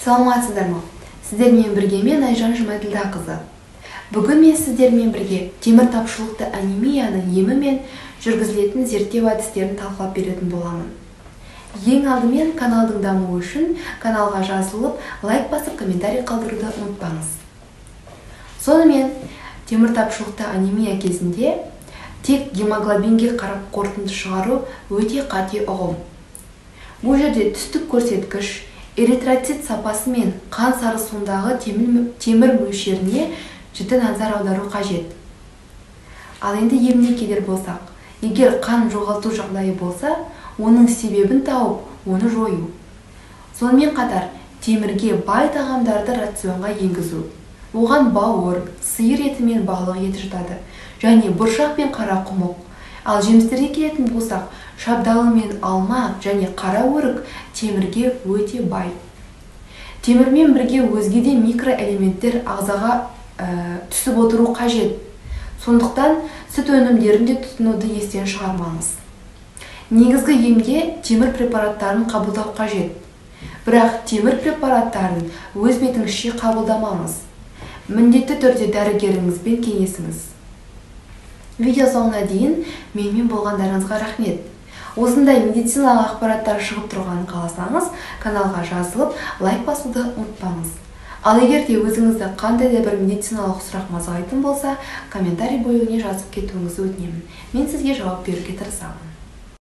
Саламатсыздар ма? Сіздермен бірге мен Айжан Жұмаділдақызы. Бүгін мен сіздермен бірге темір тапшылықты анемияның емі мен жүргізілетін зерттеу әдістерін талқылап беретін боламын. Ең алдымен каналдың дамуы үшін каналға жазылып, лайк басып, комментарий қалдыруды ұмытпаңыз. Сонымен, темір тапшылықты анемия кезінде тек гемоглобинге қарап қорытынды шығару өте қате ұғым. Бұл жерде түстік көрсеткіш, эритроцит сапасы мен қан сарысуындағы темір мөлшеріне жіті назар аудару қажет. Ал енді еміне келер болсақ, егер қан жоғалту жағдайы болса, оның себебін тауып, оны жою. Сонымен қатар, темірге бай тағамдарды рационға енгізу. Оған бауыр, сиыр еті мен балық еті жатады, және бұршақ пен қара құмық. Ал жемістерге келетін болсақ, шабдалы мен алма және қара өрік темірге өте бай. Темірмен бірге өзге де микроэлементтер ағзаға түсіп отыру қажет. Сондықтан сүт өнімдерін де тұтынуды естен шығармаңыз. Негізгі емге темір препараттарын қабылдау қажет. Бірақ темір препараттарын өз бетіңізше қабылдамаңыз. Міндетті түрде дәрігеріңізбен кеңесіңіз. Видео соңына дейін менімен болғандарыңызға рахмет. Осындай медициналық ақпараттар шығып тұрғанын қаласаңыз, каналға жазылып, лайк басуды ұмытпаңыз. Ал егер де өзіңізді қандай да бір медициналық сұрақ мазалайтын болса, комментарий бөлігіне жазып кетуіңізді өтінемін. Мен сізге жауап беруге тырысамын.